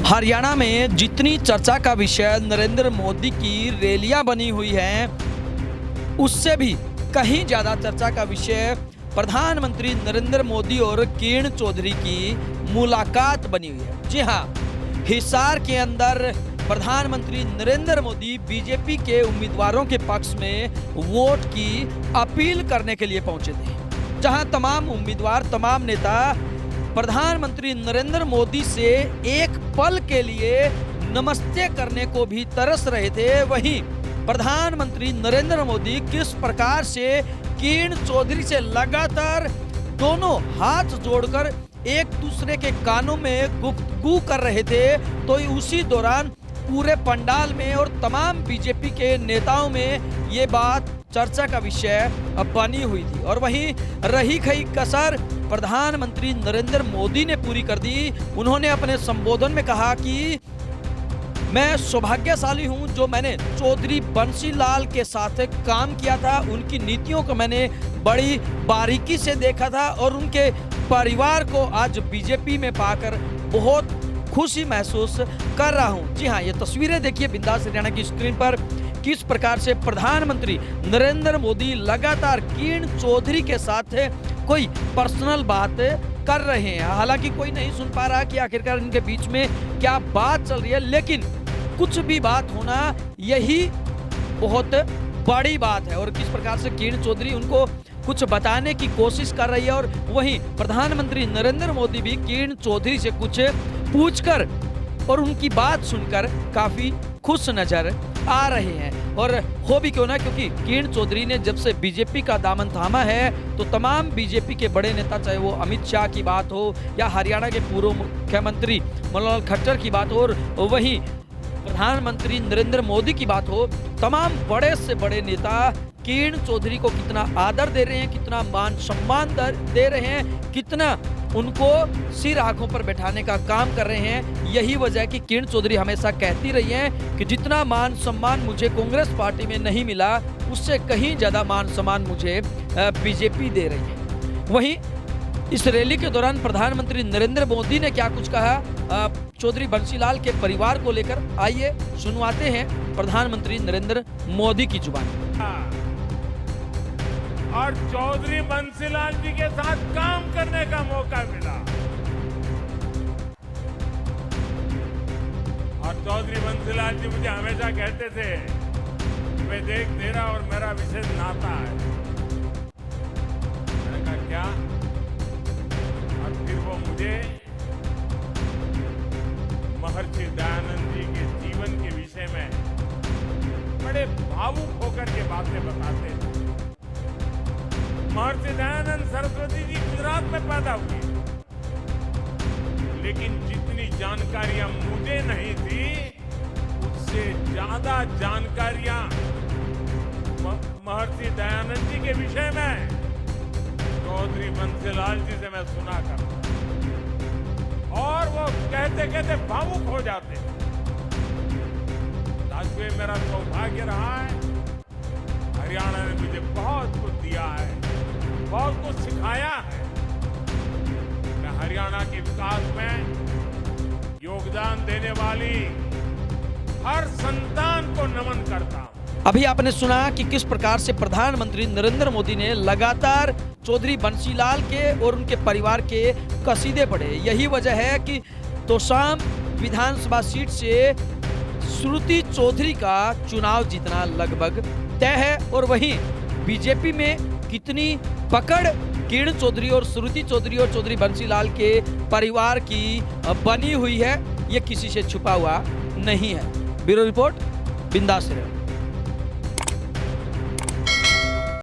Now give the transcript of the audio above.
हरियाणा में जितनी चर्चा का विषय नरेंद्र मोदी की रैलियां बनी हुई हैं, उससे भी कहीं ज़्यादा चर्चा का विषय प्रधानमंत्री नरेंद्र मोदी और किरण चौधरी की मुलाकात बनी हुई है। जी हाँ, हिसार के अंदर प्रधानमंत्री नरेंद्र मोदी बीजेपी के उम्मीदवारों के पक्ष में वोट की अपील करने के लिए पहुंचे थे, जहां तमाम उम्मीदवार, तमाम नेता प्रधानमंत्री नरेंद्र मोदी से एक पल के लिए नमस्ते करने को भी तरस रहे थे। वहीं प्रधानमंत्री नरेंद्र मोदी किस प्रकार से किरण चौधरी से लगातार दोनों हाथ जोड़कर एक दूसरे के कानों में गुफ्तगू कर रहे थे, तो उसी दौरान पूरे पंडाल में और तमाम बीजेपी के नेताओं में ये बात चर्चा का विषय बनी हुई थी। और वहीं रही गई कसर प्रधानमंत्री नरेंद्र मोदी ने पूरी कर दी। उन्होंने अपने संबोधन में कहा कि मैं सौभाग्यशाली हूं जो मैंने चौधरी बंसीलाल के साथ काम किया था, उनकी नीतियों को मैंने बड़ी बारीकी से देखा था और उनके परिवार को आज बीजेपी में पाकर बहुत खुशी महसूस कर रहा हूं। जी हाँ, ये तस्वीरें देखिए बिंदास हरियाणा की स्क्रीन पर, किस प्रकार से प्रधानमंत्री नरेंद्र मोदी लगातार किरण चौधरी के साथ कोई पर्सनल बात कर रहे हैं। हालांकि कोई नहीं सुन पा रहा कि आखिरकार इनके बीच में क्या बात चल रही है, लेकिन कुछ भी बात होना यही बहुत बड़ी बात है। और किस प्रकार से किरण चौधरी उनको कुछ बताने की कोशिश कर रही है और वहीं प्रधानमंत्री नरेंद्र मोदी भी किरण चौधरी से कुछ पूछकर और उनकी बात सुनकर काफी खुश नजर आ रहे हैं। और हो भी क्यों ना, क्योंकि किरण चौधरी ने जब से बीजेपी का दामन थामा है तो तमाम बीजेपी के बड़े नेता, चाहे वो अमित शाह की बात हो या हरियाणा के पूर्व मुख्यमंत्री मनोहर खट्टर की बात हो और वहीं प्रधानमंत्री नरेंद्र मोदी की बात हो, तमाम बड़े से बड़े नेता किरण चौधरी को कितना आदर दे रहे हैं, कितना मान सम्मान दे रहे हैं, कितना उनको सिर आंखों पर बैठाने का काम कर रहे हैं। यही वजह है कि किरण चौधरी हमेशा कहती रही हैं कि जितना मान सम्मान मुझे कांग्रेस पार्टी में नहीं मिला, उससे कहीं ज़्यादा मान सम्मान मुझे बीजेपी दे रही है। वहीं इस रैली के दौरान प्रधानमंत्री नरेंद्र मोदी ने क्या कुछ कहा चौधरी बंसीलाल के परिवार को लेकर, आइए सुनवाते हैं प्रधानमंत्री नरेंद्र मोदी की जुबान। और चौधरी बंसीलाल जी के साथ काम करने का मौका मिला और चौधरी बंसीलाल जी मुझे हमेशा कहते थे कि मैं देख तेरा और मेरा विशेष नाता है। मैंने कहा क्या? और फिर वो मुझे महर्षि दयानंद जी के जीवन के विषय में बड़े भावुक होकर के बातें बताते थे। महर्षि दयानंद सरस्वती जी गुजरात में पैदा हुए, लेकिन जितनी जानकारियां मुझे नहीं थी उससे ज्यादा जानकारियां महर्षि दयानंद जी के विषय में चौधरी बंसीलाल जी से मैं सुना करता और वो कहते कहते भावुक हो जाते। साथियों, मेरा सौभाग्य रहा है, हरियाणा ने मुझे बहुत कुछ दिया है, बहुत कुछ सिखाया है। मैं हरियाणा के विकास में योगदान देने वाली हर संतान को नमन करता हूं। अभी आपने सुना कि किस प्रकार से प्रधानमंत्री नरेंद्र मोदी ने लगातार चौधरी बंसीलाल के और उनके परिवार के कसीदे पढ़े। यही वजह है कि तोशाम विधानसभा सीट से श्रुति चौधरी का चुनाव जीतना लगभग तय है। और वहीं बीजेपी में कितनी पकड़ किरण चौधरी और श्रुति चौधरी और चौधरी बंसीलाल के परिवार की बनी हुई है, ये किसी से छुपा हुआ नहीं है। ब्यूरो रिपोर्ट, बिंदास रहे।